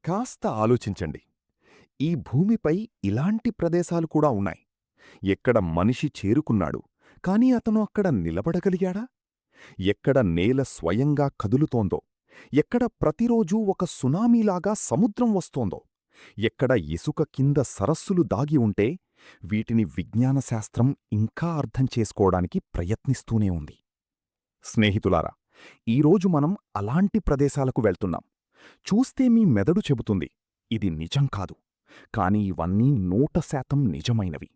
కాస్త ఆలోచించండి. ఈ భూమిపై ఇలాంటి ప్రదేశాలు కూడా ఉన్నాయి. ఎక్కడ మనిషి చేరుకున్నాడు, కాని అతను అక్కడ నిలబడగలిగాడా? ఎక్కడ నేల స్వయంగా కదులుతోందో, ఎక్కడ ప్రతిరోజూ ఒక సునామీలాగా సముద్రం వస్తోందో, ఎక్కడ ఇసుక కింద సరస్సులు దాగి ఉంటే వీటిని విజ్ఞానశాస్త్రం ఇంకా అర్థం చేసుకోవడానికి ప్రయత్నిస్తూనే ఉంది. స్నేహితులారా, ఈరోజు మనం అలాంటి ప్రదేశాలకు వెళ్తున్నాం. చూస్తే మీ మెదడు చెబుతుంది, ఇది నిజం కాదు. కాని ఇవన్నీ 100% నిజమైనవి.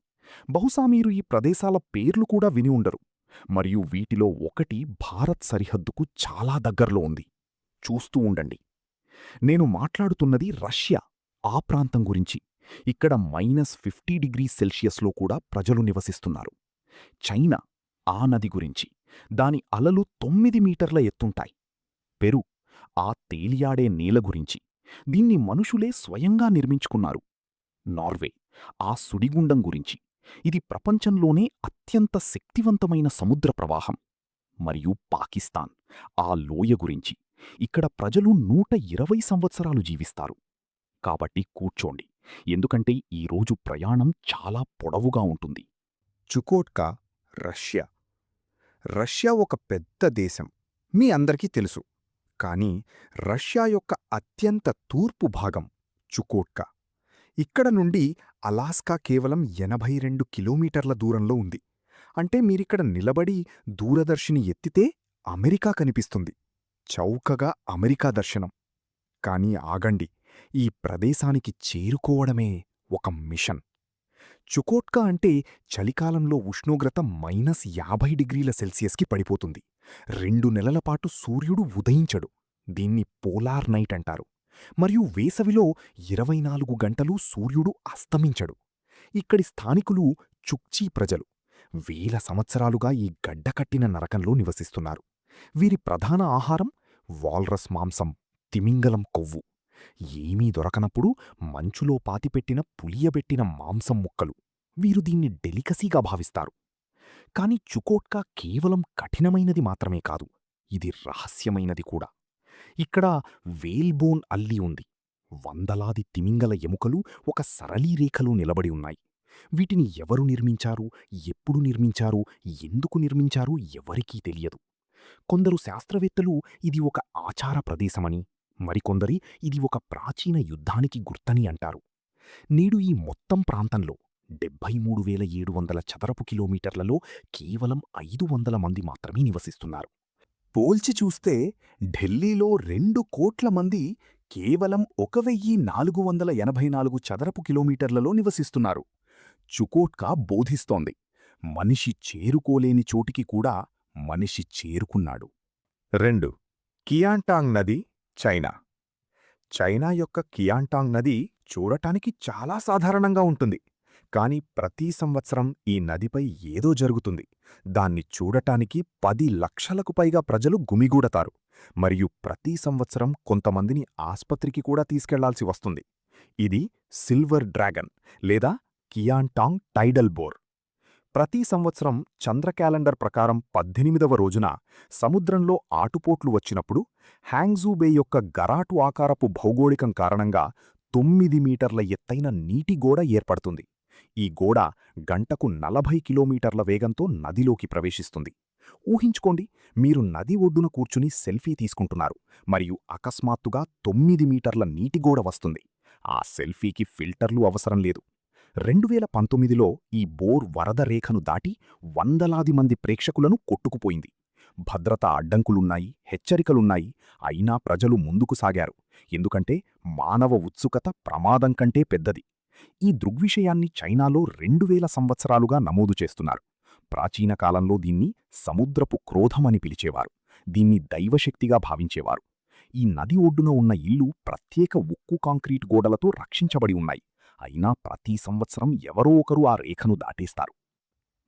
బహుశా మీరు ఈ ప్రదేశాల పేర్లు కూడా విని ఉండరు. మరియు వీటిలో ఒకటి భారత్ సరిహద్దుకు చాలా దగ్గర్లో ఉంది. చూస్తూ ఉండండి. నేను మాట్లాడుతున్నది రష్యా, ఆ ప్రాంతం గురించి. ఇక్కడ -50°C కూడా ప్రజలు నివసిస్తున్నారు. చైనా, ఆ నది గురించి. దాని అలలు 9 మీటర్ల ఎత్తుంటాయి. పెరు, ఆ తేలియాడే నేల గురించి. దీన్ని మనుషులే స్వయంగా నిర్మించుకున్నారు. నార్వే, ఆ సుడిగుండం గురించి. ఇది ప్రపంచంలోనే అత్యంత శక్తివంతమైన సముద్ర ప్రవాహం. మరియు పాకిస్తాన్, ఆ లోయ గురించి. ఇక్కడ ప్రజలు 120 సంవత్సరాలు జీవిస్తారు. కాబట్టి కూర్చోండి, ఎందుకంటే ఈరోజు ప్రయాణం చాలా పొడవుగా ఉంటుంది. చుకోట్కా, రష్యా. రష్యా ఒక పెద్ద దేశం, మీ అందరికీ తెలుసు. కానీ రష్యా యొక్క అత్యంత తూర్పు భాగం చుకోట్కా. ఇక్కడ నుండి అలాస్కా కేవలం 82 కిలోమీటర్ల దూరంలో ఉంది. అంటే మీరిక్కడ నిలబడి దూరదర్శిని ఎత్తితే అమెరికా కనిపిస్తుంది. చౌకగా అమెరికా దర్శనం. కానీ ఆగండి, ఈ ప్రదేశానికి చేరుకోవడమే ఒక మిషన్. చుకోట్కా అంటే చలికాలంలో ఉష్ణోగ్రత -50°C పడిపోతుంది. 2 నెలల పాటు సూర్యుడు ఉదయించడు. దీన్ని పోలార్ నైట్ అంటారు. మరియు వేసవిలో 24 గంటలు సూర్యుడు అస్తమించడు. ఇక్కడి స్థానికులు చుక్చీ ప్రజలు. వేల సంవత్సరాలుగా ఈ గడ్డకట్టిన నరకంలో నివసిస్తున్నారు. వీరి ప్రధాన ఆహారం వాల్రస్ మాంసం, తిమింగలం కొవ్వు. ఏమీ దొరకనప్పుడు మంచులో పాతిపెట్టిన పులియబెట్టిన మాంసం ముక్కలు. వీరు దీన్ని డెలికసీగా భావిస్తారు. కాని చుకోట్కా కేవలం కఠినమైనది మాత్రమే కాదు, ఇది రహస్యమైనది కూడా. ఇక్కడ వేల్బోన్ అల్లి ఉంది. వందలాది తిమింగల ఎముకలు ఒక సరళీరేఖలో నిలబడి ఉన్నాయి. వీటిని ఎవరు నిర్మించారు, ఎప్పుడు నిర్మించారు, ఎందుకు నిర్మించారు ఎవరికీ తెలియదు. కొందరు శాస్త్రవేత్తలు ఇది ఒక ఆచార ప్రదేశమని, మరికొందరి ఇది ఒక ప్రాచీన యుద్ధానికి గుర్తని అంటారు. నేడు ఈ మొత్తం ప్రాంతంలో 73,700 చదరపు కిలోమీటర్లలో కేవలం 500 మంది మాత్రమే నివసిస్తున్నారు. పోల్చి చూస్తే ఢిల్లీలో 2 కోట్ల మంది కేవలం 1,484 చదరపు కిలోమీటర్లలో నివసిస్తున్నారు. చుకోట్కా బోధిస్తోంది, మనిషి చేరుకోలేని చోటికి కూడా మనిషి చేరుకున్నాడు. 2. కియాంటాంగ్ నది, చైనా. చైనా యొక్క కియాంటాంగ్ నది చూడటానికి చాలా సాధారణంగా ఉంటుంది. కాని ప్రతి సంవత్సరం ఈ నదిపై ఏదో జరుగుతుంది. దాన్ని చూడటానికి 10 లక్షలకు పైగా ప్రజలు గుమిగూడతారు. మరియు ప్రతి సంవత్సరం కొంతమందిని ఆస్పత్రికి కూడా తీసుకెళ్లాల్సి వస్తుంది. ఇది సిల్వర్ డ్రాగన్ లేదా కియాంటాంగ్ టైడల్ బోర్. ప్రతి సంవత్సరం చంద్ర క్యాలెండర్ ప్రకారం 18వ రోజున సముద్రంలో ఆటుపోట్లు వచ్చినప్పుడు హ్యాంగ్జూ బే యొక్క గరాటు ఆకారపు భౌగోళికం కారణంగా 9 మీటర్ల ఎత్తైన నీటి గోడ ఏర్పడుతుంది. ఈ గోడ గంటకు 40 కిలోమీటర్ల వేగంతో నదిలోకి ప్రవేశిస్తుంది. ఊహించుకోండి, మీరు నది ఒడ్డున కూర్చుని సెల్ఫీ తీసుకుంటున్నారు మరియు అకస్మాత్తుగా 9 మీటర్ల నీటి గోడ వస్తుంది. ఆ సెల్ఫీకి ఫిల్టర్లు అవసరం లేదు. 2019లో ఈ బోర్ వరద రేఖను దాటి వందలాది మంది ప్రేక్షకులను కొట్టుకుపోయింది. భద్రతా అడ్డంకులున్నాయి, హెచ్చరికలున్నాయి. అయినా ప్రజలు ముందుకు సాగారు. ఎందుకంటే మానవ ఉత్సుకత ప్రమాదం కంటే పెద్దది. ఈ దృగ్విషయాన్ని చైనాలో 2000 సంవత్సరాలుగా నమోదు చేస్తున్నారు. ప్రాచీన కాలంలో దీన్ని సముద్రపు క్రోధమని పిలిచేవారు. దీన్ని దైవశక్తిగా భావించేవారు. ఈ నది ఒడ్డున ఉన్న ఇళ్ళు ప్రత్యేక ఉక్కు కాంక్రీట్ గోడలతో రక్షించబడి ఉన్నాయి. అయినా ప్రతి సంవత్సరం ఎవరో ఒకరు ఆ రేఖను దాటేస్తారు.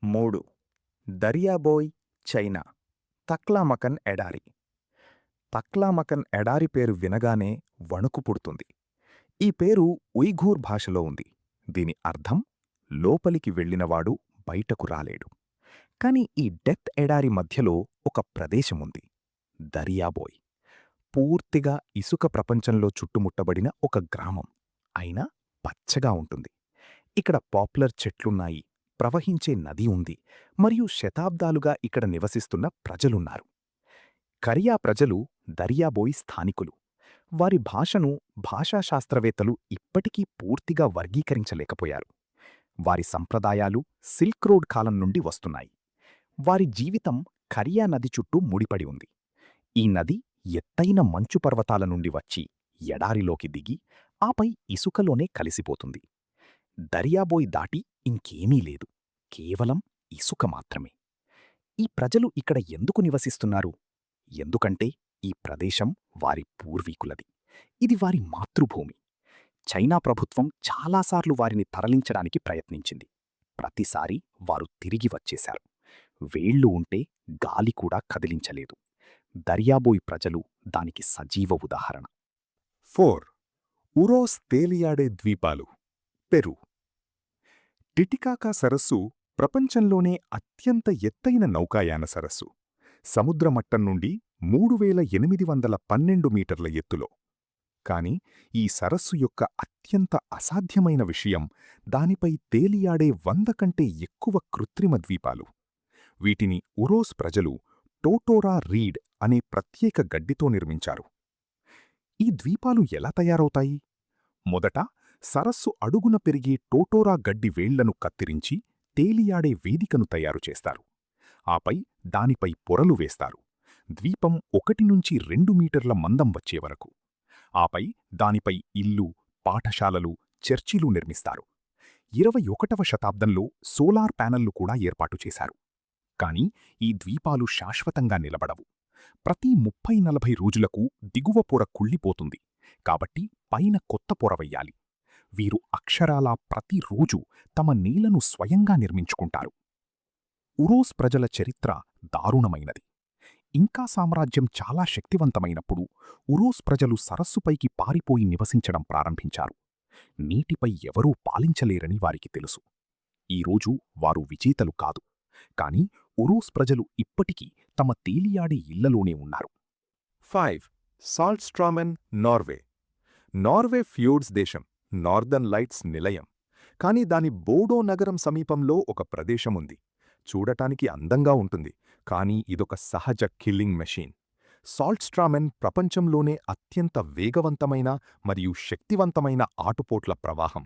3. దరియాబోయ్, చైనా. తక్లామకన్ ఎడారి. తక్లామకన్ ఎడారి పేరు వినగానే వణుకు పుడుతుంది. ఈ పేరు ఉయ్ఘూర్ భాషలో ఉంది. దీని అర్థం లోపలికి వెళ్ళినవాడు బయటకు రాలేడు. కాని ఈ డెత్ ఎడారి మధ్యలో ఒక ప్రదేశముంది, దరియాబోయ్. పూర్తిగా ఇసుక ప్రపంచంలో చుట్టుముట్టబడిన ఒక గ్రామం. అయినా పచ్చగా ఉంటుంది. ఇక్కడ పాపులర్ చెట్లున్నాయి, ప్రవహించే నది ఉంది, మరియు శతాబ్దాలుగా ఇక్కడ నివసిస్తున్న ప్రజలున్నారు. కరియా ప్రజలు దరియాబోయి స్థానికులు. వారి భాషను భాషాశాస్త్రవేత్తలు ఇప్పటికీ పూర్తిగా వర్గీకరించలేకపోయారు. వారి సంప్రదాయాలు సిల్క్ రోడ్ కాలం నుండి వస్తున్నాయి. వారి జీవితం కరియా నది చుట్టూ ముడిపడి ఉంది. ఈ నది ఎత్తైన మంచు పర్వతాల నుండి వచ్చి ఎడారిలోకి దిగి ఆపై ఇసుకలోనే కలిసిపోతుంది. దరియాబోయ్ దాటి ఇంకేమీ లేదు, కేవలం ఇసుక మాత్రమే. ఈ ప్రజలు ఇక్కడ ఎందుకు నివసిస్తున్నారు? ఎందుకంటే ఈ ప్రదేశం వారి పూర్వీకులది. ఇది వారి మాతృభూమి. చైనా ప్రభుత్వం చాలాసార్లు వారిని తరలించడానికి ప్రయత్నించింది. ప్రతిసారీ వారు తిరిగి వచ్చేశారు. వేళ్లు ఉంటే గాలి కూడా కదిలించలేదు. దరియాబోయ్ ప్రజలు దానికి సజీవ ఉదాహరణ. 4. ఉరోస్ తేలియాడే ద్వీపాలు, పెరు. టిటికాకా సరస్సు ప్రపంచంలోనే అత్యంత ఎత్తైన నౌకాయాన సరస్సు. సముద్రమట్టం నుండి 3812 మీటర్ల ఎత్తులో. కాని ఈ సరస్సు యొక్క అత్యంత అసాధ్యమైన విషయం దానిపై తేలియాడే 100 కంటే ఎక్కువ కృత్రిమ ద్వీపాలు. వీటిని ఉరోస్ ప్రజలు టోటోరా రీడ్ అనే ప్రత్యేక గడ్డితో నిర్మించారు. ఈ ద్వీపాలు ఎలా తయారవుతాయి? మొదట సరస్సు అడుగున పెరిగే టోటోరా గడ్డి వేళ్లను కత్తిరించి తేలియాడే వేదికను తయారుచేస్తారు. ఆపై దానిపై పొరలు వేస్తారు, ద్వీపం 1 నుంచి 2 మీటర్ల మందం వచ్చేవరకు. ఆపై దానిపై ఇల్లు, పాఠశాలలు, చర్చిలు నిర్మిస్తారు. 21వ శతాబ్దంలో సోలార్ ప్యానెల్లు కూడా ఏర్పాటు చేశారు. కాని ఈ ద్వీపాలు శాశ్వతంగా నిలబడవు. ప్రతి 30-40 రోజులకు దిగువ పొర కుళ్ళిపోతుంది. కాబట్టి పైన కొత్త పొర వెయ్యాలి. వీరు అక్షరాలా ప్రతిరోజు తమ నీళ్లను స్వయంగా నిర్మించుకుంటారు. ఉరోస్ ప్రజల చరిత్ర దారుణమైనది. ఇంకా సామ్రాజ్యం చాలా శక్తివంతమైనప్పుడు ఉరోస్ ప్రజలు సరస్సుపైకి పారిపోయి నివసించడం ప్రారంభించారు. నీటిపై ఎవరూ పాలించలేరని వారికి తెలుసు. ఈరోజు వారు విజేతలు కాదు, కాని ఉరోస్ ప్రజలు ఇప్పటికీ తమ తేలియాడే ఇళ్లలోనే ఉన్నారు. 5. సాల్ట్స్ట్రామెన్, నార్వే. నార్వే ఫ్యూడ్స్ దేశం, నార్దర్న్ లైట్స్ నిలయం. కాని దాని బోడో నగరం సమీపంలో ఒక ప్రదేశముంది. చూడటానికి అందంగా ఉంటుంది, కానీ ఇదొక సహజ కిల్లింగ్ మెషీన్. సాల్ట్స్ట్రామెన్ ప్రపంచంలోనే అత్యంత వేగవంతమైన మరియు శక్తివంతమైన ఆటుపోట్ల ప్రవాహం.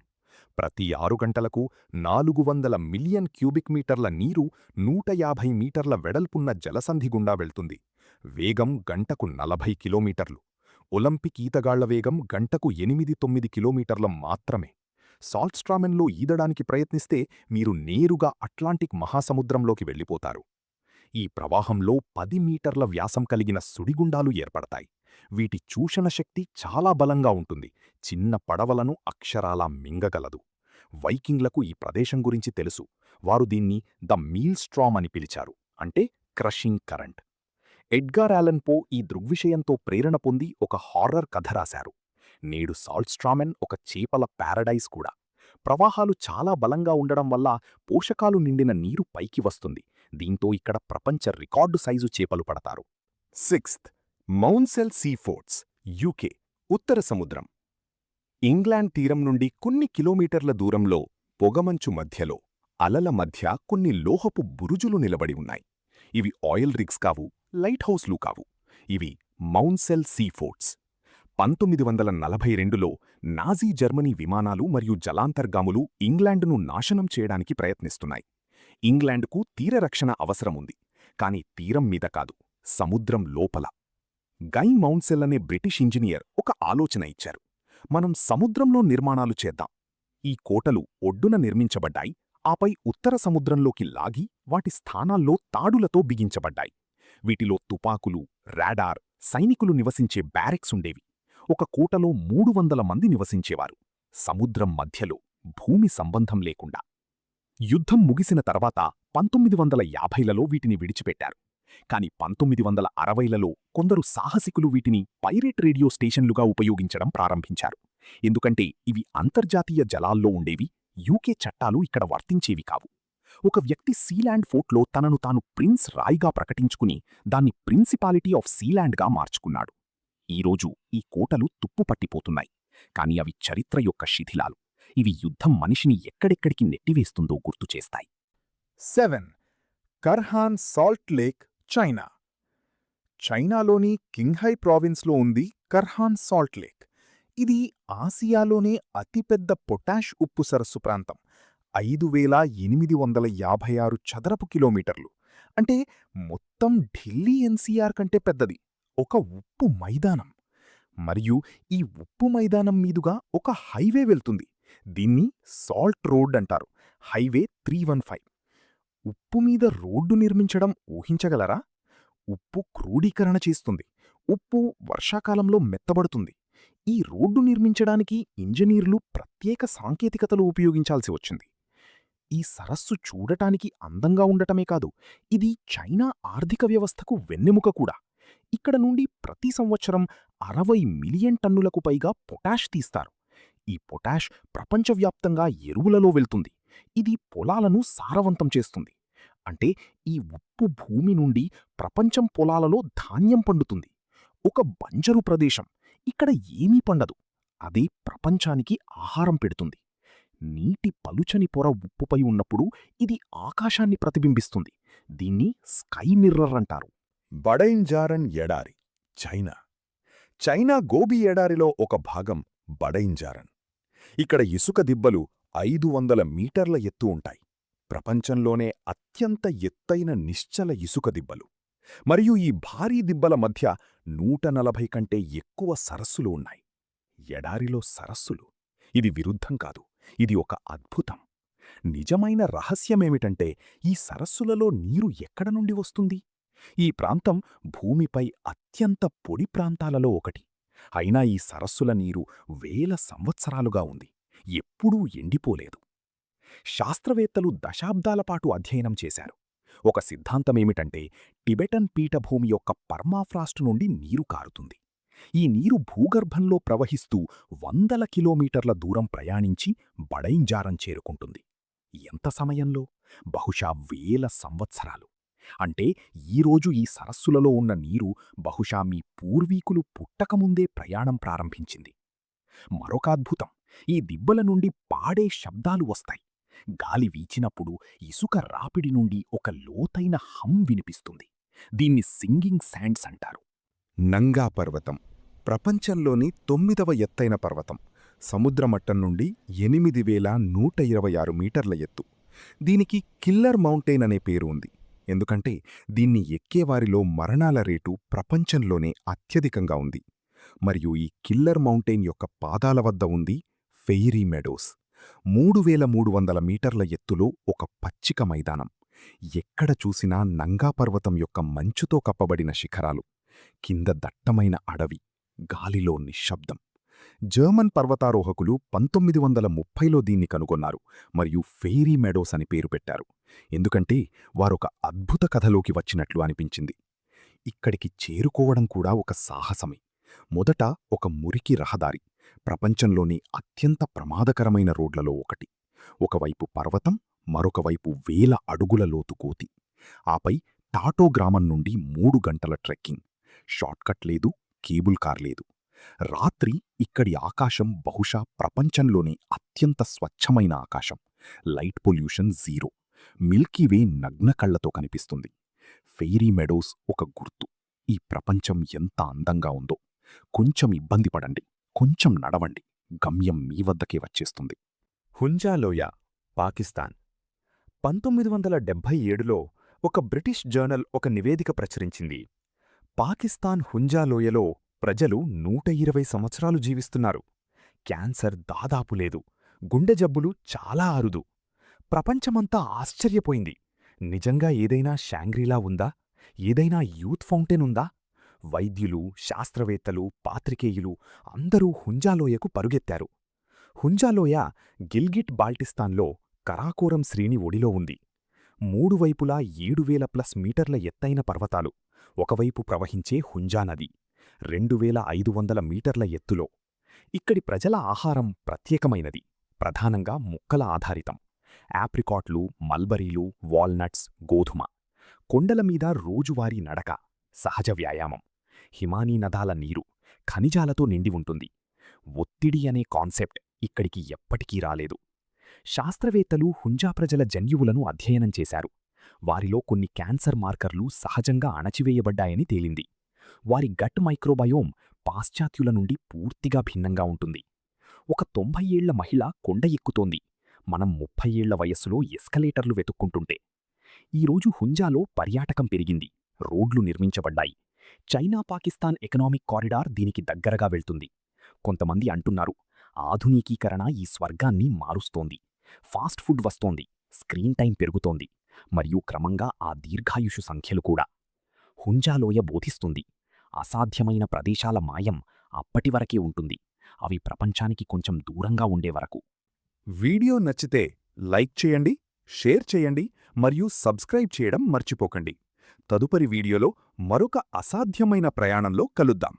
ప్రతి 6 గంటలకు 400 మిలియన్ క్యూబిక్ మీటర్ల నీరు 150 మీటర్ల వెడల్పున్న జలసంధి గుండా వెళ్తుంది. వేగం గంటకు 40 కిలోమీటర్లు. ఒలింపిక్ ఈతగాళ్ల వేగం గంటకు 8-9 కిలోమీటర్ల మాత్రమే. సాల్ట్స్ట్రామెన్లో ఈదడానికి ప్రయత్నిస్తే మీరు నేరుగా అట్లాంటిక్ మహాసముద్రంలోకి వెళ్ళిపోతారు. ఈ ప్రవాహంలో 10 మీటర్ల వ్యాసం కలిగిన సుడిగుండాలు ఏర్పడతాయి. వీటి చూషణ శక్తి చాలా బలంగా ఉంటుంది. చిన్న పడవలను అక్షరాలా మింగగలదు. వైకింగ్లకు ఈ ప్రదేశం గురించి తెలుసు. వారు దీన్ని ద మీల్ స్ట్రామ్ అని పిలిచారు, అంటే క్రషింగ్ కరెంట్. ఎడ్గార్ ఆలన్ పో ఈ దృగ్విషయంతో ప్రేరణ పొంది ఒక హారర్ కథ రాశారు. నేడు సాల్ట్స్ట్రామెన్ ఒక చేపల ప్యారడైజ్ కూడా. ప్రవాహాలు చాలా బలంగా ఉండడం వల్ల పోషకాలు నిండిన నీరు పైకి వస్తుంది. దీంతో ఇక్కడ ప్రపంచ రికార్డు సైజు చేపలు పడతారు. 6. మౌన్సెల్ సీ ఫోర్ట్స్, యూకే, ఉత్తర సముద్రం. ఇంగ్లాండ్ తీరం నుండి కొన్ని కిలోమీటర్ల దూరంలో పొగమంచు మధ్యలో అలల మధ్య కొన్ని లోహపు బురుజులు నిలబడి ఉన్నాయి. ఇవి ఆయిల్ రిగ్స్ కావు, లైట్ హౌస్లు కావు. ఇవి మౌన్సెల్ సీ ఫోర్ట్స్. 1942లో నాజీ జర్మనీ విమానాలు మరియు జలాంతర్గాములు ఇంగ్లాండును నాశనం చేయడానికి ప్రయత్నిస్తున్నాయి. ఇంగ్లాండ్కు తీరరక్షణ అవసరముంది, కాని తీరం మీద కాదు, సముద్రం లోపల. గై మౌన్సెల్ అనే బ్రిటిష్ ఇంజనీర్ ఒక ఆలోచన ఇచ్చారు. మనం సముద్రంలో నిర్మాణాలు చేద్దాం. ఈ కోటలు ఒడ్డున నిర్మించబడ్డాయి, ఆపై ఉత్తర సముద్రంలోకి లాగి వాటి స్థానాల్లో తాడులతో బిగించబడ్డాయి. వీటిలో తుపాకులు, రాడార్, సైనికులు నివసించే బ్యారెక్స్ ఉండేవి. ఒక కోటలో 300 మంది నివసించేవారు, సముద్రం మధ్యలో, భూమి సంబంధం లేకుండా. యుద్ధం ముగిసిన తర్వాత 1950లలో వీటిని విడిచిపెట్టారు. కాని 1960లలో కొందరు సాహసికులు వీటిని పైరేట్ రేడియో స్టేషన్లుగా ఉపయోగించడం ప్రారంభించారు. ఎందుకంటే ఇవి అంతర్జాతీయ జలాల్లో ఉండేవి, యూకే చట్టాలు ఇక్కడ వర్తించేవి కావు. ఒక వ్యక్తి సీలాండ్ ఫోర్ట్లో తనను తాను ప్రిన్స్ రాయ్గా ప్రకటించుకుని దాన్ని ప్రిన్సిపాలిటీ ఆఫ్ సీలాండ్గా మార్చుకున్నాడు. ఈరోజు ఈ కోటలు తుప్పుపట్టిపోతున్నాయి, కాని అవి చరిత్ర యొక్క శిథిలాలు. ఇవి యుద్ధం మనిషిని ఎక్కడెక్కడికి నెట్టివేస్తుందో గుర్తుచేస్తాయి. 7. కర్హాన్ సాల్ట్ లేక్, చైనా. చైనాలోని కింగ్హై ప్రావిన్స్లో ఉంది కర్హాన్ సాల్ట్ లేక్. ఇది ఆసియాలోనే అతిపెద్ద పొటాష్ ఉప్పు సరస్సు ప్రాంతం. 5856 చదరపు కిలోమీటర్లు. అంటే మొత్తం ఢిల్లీ ఎన్సీఆర్ కంటే పెద్దది. ఒక ఉప్పు మైదానం. మరియు ఈ ఉప్పు మైదానం మీదుగా ఒక హైవే వెళ్తుంది. దీన్ని సాల్ట్ రోడ్ అంటారు. హైవే 315. ఉప్పు మీద రోడ్డు నిర్మించడం ఊహించగలరా? ఉప్పు క్రోడీకరణ చేస్తుంది. ఉప్పు వర్షాకాలంలో మెత్తబడుతుంది. ఈ రోడ్డు నిర్మించడానికి ఇంజనీర్లు ప్రత్యేక సాంకేతికతలు ఉపయోగించాల్సి వచ్చింది. ఈ సరస్సు చూడటానికి అందంగా ఉండటమే కాదు, ఇది చైనా ఆర్థిక వ్యవస్థకు వెన్నెముక కూడా. ఇక్కడ నుండి ప్రతి సంవత్సరం 60 మిలియన్ టన్నులకు పైగా పొటాష్ తీస్తారు. ఈ పొటాష్ ప్రపంచవ్యాప్తంగా ఎరువులలో వెళ్తుంది. ఇది పొలాలను సారవంతం చేస్తుంది. అంటే ఈ ఉప్పు భూమి నుండి ప్రపంచం పొలాలలో ధాన్యం పండుతుంది. ఒక బంజరు ప్రదేశం, ఇక్కడ ఏమీ పండదు. అదే ప్రపంచానికి ఆహారం పెడుతుంది. నీటి పలుచని పొర ఉప్పుపై ఉన్నప్పుడు ఇది ఆకాశాన్ని ప్రతిబింబిస్తుంది. దీన్ని స్కై మిర్రర్ అంటారు. బడైంజారన్ ఎడారి, చైనా. చైనా గోబీ ఎడారిలో ఒక భాగం బడైంజారన్. ఇక్కడ ఇసుక దిబ్బలు 500 మీటర్ల ఎత్తు ఉంటాయి. ప్రపంచంలోనే అత్యంత ఎత్తైన నిశ్చల ఇసుక దిబ్బలు. మరియు ఈ భారీ దిబ్బల మధ్య 140 కంటే ఎక్కువ సరస్సులు ఉన్నాయి. ఎడారిలో సరస్సులు, ఇది విరుద్ధం కాదు, ఇది ఒక అద్భుతం. నిజమైన రహస్యమేమిటంటే ఈ సరస్సులలో నీరు ఎక్కడ నుండి వస్తుంది? ఈ ప్రాంతం భూమిపై అత్యంత పొడి ప్రాంతాలలో ఒకటి. అయినా ఈ సరస్సుల నీరు వేల సంవత్సరాలుగా ఉంది, ఎప్పుడూ ఎండిపోలేదు. శాస్త్రవేత్తలు దశాబ్దాలపాటు అధ్యయనం చేశారు. ఒక సిద్ధాంతమేమిటంటే టిబెటన్ పీఠభూమి యొక్క పర్మాఫ్రాస్ట్ నుండి నీరు కారుతుంది. ఈ నీరు భూగర్భంలో ప్రవహిస్తూ 100 కిలోమీటర్ల దూరం ప్రయాణించి బడైంజారన్ చేరుకుంటుంది. ఎంత సమయంలో? బహుశా వేల సంవత్సరాలు. అంటే ఈరోజు ఈ సరస్సులలో ఉన్న నీరు బహుశా మీ పూర్వీకులు పుట్టకముందే ప్రయాణం ప్రారంభించింది. మరొక అద్భుతం, ఈ దిబ్బల నుండి పాడే శబ్దాలు వస్తాయి. గాలి వీచినప్పుడు ఇసుక రాపిడి నుండి ఒక లోతైన హమ్ వినిపిస్తుంది. దీన్ని సింగింగ్ శాండ్స్ అంటారు. నంగా పర్వతం, ప్రపంచంలోని 9వ ఎత్తైన పర్వతం. సముద్రమట్టం నుండి 8126 మీటర్ల ఎత్తు. దీనికి కిల్లర్ మౌంటైన్ అనే పేరు ఉంది. ఎందుకంటే దీన్ని ఎక్కేవారిలో మరణాల రేటు ప్రపంచంలోనే అత్యధికంగా ఉంది. మరియు ఈ కిల్లర్ మౌంటైన్ యొక్క పాదాల వద్ద ఉంది ఫెయిరీ మెడోస్. 3300 మీటర్ల ఎత్తులో ఒక పచ్చిక మైదానం. ఎక్కడ చూసినా నంగా పర్వతం యొక్క మంచుతో కప్పబడిన శిఖరాలు. కింద దట్టమైన అడవి, గాలిలో నిశ్శబ్దం. జర్మన్ పర్వతారోహకులు 1930లో దీన్ని కనుగొన్నారు మరియు ఫెయిరీ మెడోస్ అని పేరు పెట్టారు. ఎందుకంటే వారొక అద్భుత కథలోకి వచ్చినట్లు అనిపించింది. ఇక్కడికి చేరుకోవడం కూడా ఒక సాహసమే. మొదట ఒక మురికి రహదారి, ప్రపంచంలోని అత్యంత ప్రమాదకరమైన రోడ్లలో ఒకటి. ఒకవైపు పర్వతం, మరొకవైపు వేల అడుగుల లోతు కోతి. ఆపై టాటో గ్రామం నుండి 3 గంటల ట్రెక్కింగ్. షార్ట్కట్ లేదు, కేబుల్ కార్ లేదు. రాత్రి ఇక్కడి ఆకాశం బహుశా ప్రపంచంలోనే అత్యంత స్వచ్ఛమైన ఆకాశం. Light pollution 0. మిల్కీవే నగ్న కళ్లతో కనిపిస్తుంది. ఫెయిరీ మెడోస్ ఒక గుర్తు. ఈ ప్రపంచం ఎంత అందంగా ఉందో. కొంచెం ఇబ్బంది పడండి, కొంచెం నడవండి, గమ్యం మీ వద్దకే వచ్చేస్తుంది. హుంజాలోయ, పాకిస్తాన్. 1977లో ఒక బ్రిటిష్ జర్నల్ ఒక నివేదిక ప్రచురించింది. పాకిస్తాన్ హుంజాలోయలో ప్రజలు 120 సంవత్సరాలు జీవిస్తున్నారు. క్యాన్సర్ దాదాపు లేదు. గుండె జబ్బులు చాలా అరుదు. ప్రపంచమంతా ఆశ్చర్యపోయింది. నిజంగా ఏదైనా షాంగ్రీలా ఉందా? ఏదైనా యూత్ ఫౌంటైన్ ఉందా? వైద్యులు, శాస్త్రవేత్తలు, పాత్రికేయులు అందరూ హుంజాలోయకు పరుగెత్తారు. హుంజాలోయ గిల్గిట్ బాల్టిస్తాన్లో కరాకోరం శ్రేణి ఒడిలో ఉంది. 3 వైపులా 7000+ మీటర్ల ఎత్తైన పర్వతాలు. ఒకవైపు ప్రవహించే హుంజా నది 2500 మీటర్ల ఎత్తులో. ఇక్కడి ప్రజల ఆహారం ప్రత్యేకమైనది. ప్రధానంగా ముక్కల ఆధారితం. యాప్రికాట్లు, మల్బరీలు, వాల్నట్స్, గోధుమ. కొండల మీద రోజువారీ నడక, సహజ వ్యాయామం. హిమానీ నదాల నీరు, ఖనిజాలతో నిండి ఉంటుంది. ఒత్తిడి అనే కాన్సెప్ట్ ఇక్కడికి ఎప్పటికీ రాలేదు. శాస్త్రవేత్తలు హుంజా ప్రజల జన్యువులను అధ్యయనం చేశారు. వారిలో కొన్ని క్యాన్సర్ మార్కర్లు సహజంగా అణచివేయబడ్డాయని తేలింది. వారి గట్ మైక్రోబయోమ్ పాశ్చాత్యుల నుండి పూర్తిగా భిన్నంగా ఉంటుంది. ఒక 90 ఏళ్ల మహిళ కొండ ఎక్కుతోంది, మనం 30 ఏళ్ల వయస్సులో ఎస్కలేటర్లు వెతుక్కుంటుంటే. ఈరోజు హుంజాలో పర్యాటకం పెరిగింది, రోడ్లు నిర్మించబడ్డాయి. చైనా పాకిస్తాన్ ఎకనామిక్ కారిడార్ దీనికి దగ్గరగా వెళ్తుంది. కొంతమంది అంటున్నారు, ఆధునికీకరణ ఈ స్వర్గాన్ని మారుస్తోంది. ఫాస్ట్ ఫుడ్ వస్తోంది, స్క్రీన్ టైం పెరుగుతోంది, మరియు క్రమంగా ఆ దీర్ఘాయుషు సంఖ్యలు కూడా. హుంజాలోయ బోధిస్తుంది, అసాధ్యమైన ప్రదేశాల మాయం అప్పటివరకే ఉంటుంది, అవి ప్రపంచానికి కొంచెం దూరంగా ఉండేవరకు. వీడియో నచ్చితే లైక్ చేయండి, షేర్ చేయండి మరియు సబ్స్క్రైబ్ చేయడం మర్చిపోకండి. తదుపరి వీడియోలో మరొక అసాధ్యమైన ప్రయాణంలో కలుద్దాం.